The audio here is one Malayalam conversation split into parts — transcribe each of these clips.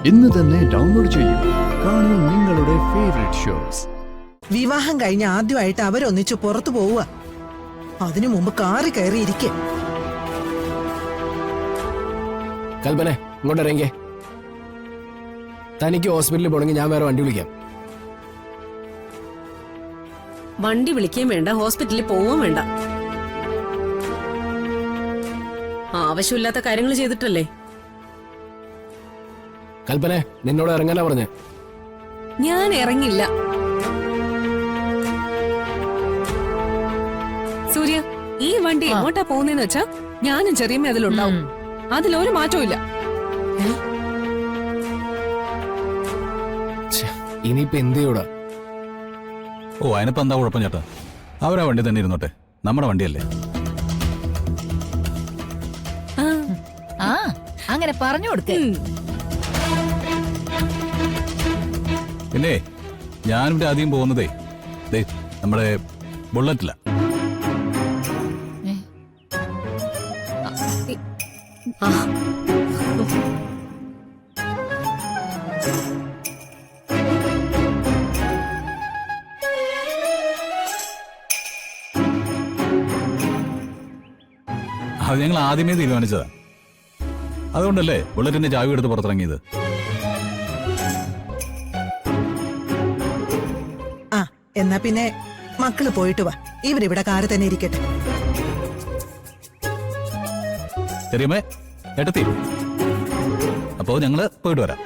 ഇന്ന് തന്നെ ഡൗൺലോഡ് ചെയ്യൂ. കാണൂ നിങ്ങളുടെ ഫേവറേറ്റ് ഷോസ്. വിവാഹം കഴിഞ്ഞ് ആദ്യമായിട്ട് അവരൊന്നിച്ചു പുറത്തു പോവുക. അതിനു മുമ്പ് കാറി കയറിയിരിക്കെ. കൽപ്പന ഇങ്ങോട്ട് ഇറങ്ങിയേ. തനിക്ക് ഹോസ്പിറ്റലിൽ പോണെങ്കിൽ ഞാൻ വേറെ വണ്ടി വിളിക്കാം. വണ്ടി വിളിക്കുകയും വേണ്ട, ഹോസ്പിറ്റലിൽ പോവുകയും വേണ്ട. ആവശ്യമില്ലാത്ത കാര്യങ്ങൾ ചെയ്തിട്ടല്ലേ. കൽപ്പന നിന്നോട് ഇറങ്ങാനാ പറഞ്ഞേ. ഞാൻ ഇറങ്ങില്ല. സൂര്യ, ഈ വണ്ടി എങ്ങോട്ടാ പോകുന്നതെന്ന് വെച്ചാ ഞാനും ചെറിയമ്മ അതിലുണ്ടാവും. അതിലൊരു മാറ്റവും ഇല്ല. ഇനിയിപ്പോ എന്ത് ചെയ്യൂടാ? ഓ, അതിനിപ്പോ എന്താ കുഴപ്പം ചേട്ടാ? അവരാ വണ്ടി തന്നെ ഇരുന്നോട്ടെ, നമ്മുടെ വണ്ടിയല്ലേ. അങ്ങനെ പറഞ്ഞു കൊടുക്കേ. പിന്നെ ഞാനിവിടെ ആദ്യം പോകുന്നതേ നമ്മുടെ ബുള്ളറ്റില്ല. അത് ഞങ്ങൾ ആദ്യമേ തീരുമാനിച്ചതാ. അതുകൊണ്ടല്ലേ ബുള്ളറ്റിന്റെ ചാവി എടുത്ത് പുറത്തിറങ്ങിയത്. ആ എന്നാ പിന്നെ മക്കള് പോയിട്ട് വാ. ഇവരിവിടെ കാറ് തന്നെ ഇരിക്കട്ടെ. ചെറിയമ്മേ, ഏട്ടത്തി, അപ്പോ ഞങ്ങള് പോയിട്ട് വരാം.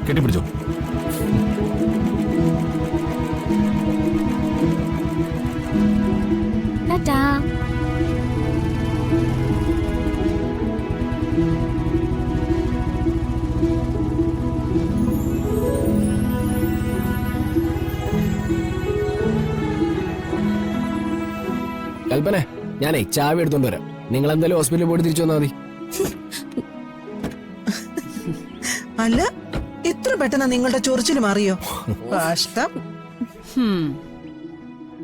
കെട്ടിപ്പിടിച്ചോ. കൽപ്പന, ഞാനേ ചാവി എടുത്തോണ്ട് വരാം. നിങ്ങൾ എന്തായാലും ഹോസ്പിറ്റലിൽ പോയിട്ട് തിരിച്ചു വന്നാൽ മതി. അല്ല, ഇത്ര പെട്ടെന്ന് നിങ്ങളുടെ ചൊറിച്ചിൽ മാറിയോ? കഷ്ടം.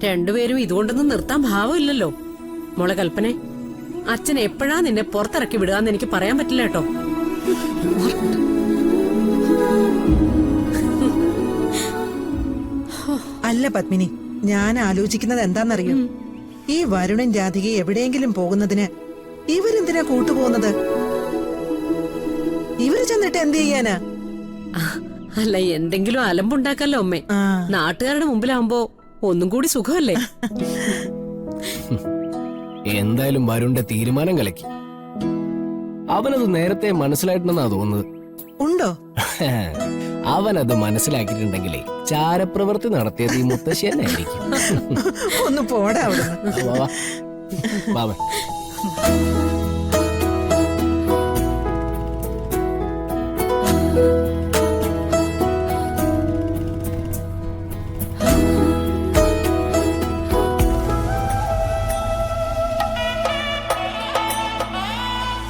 രണ്ടുപേരും ഇതുകൊണ്ടൊന്നും നിർത്താൻ ഭാവമില്ലല്ലോ. മോളെ കൽപ്പനെ, അച്ഛൻ എപ്പോഴാ നിന്നെ പുറത്തിറക്കി വിടുകയെന്ന് എനിക്ക് പറയാൻ പറ്റില്ല കേട്ടോ. അല്ല പത്മിനി, ഞാൻ ആലോചിക്കുന്നത് എന്താന്നറിയോ? ഈ വരുണൻ രാധിക എവിടെയെങ്കിലും പോകുന്നതിന് ഇവരെന്തിനാ കൂട്ടുപോകുന്നത്? ഇവര് ചെന്നിട്ട് എന്ത് ചെയ്യാനാ? അല്ല, എന്തെങ്കിലും അലമ്പുണ്ടാക്കല്ലോ അമ്മേ. നാട്ടുകാരുടെ മുമ്പിലാവുമ്പോ ഒന്നും കൂടി സുഖമല്ലേ. എന്തായാലും വരുണിന്റെ തീരുമാനം കലക്കി. അവനത് നേരത്തെ മനസ്സിലായിട്ടുണ്ടെന്നാ തോന്നുന്നത്. ഉണ്ടോ? അവനത് മനസ്സിലാക്കിയിട്ടുണ്ടെങ്കിലേ ചാരപ്രവൃത്തി നടത്തിയത് ഈ മുത്തശ്ശി തന്നെ ആയിരിക്കും. ഒന്ന് പോടാ അവിടെ. വാ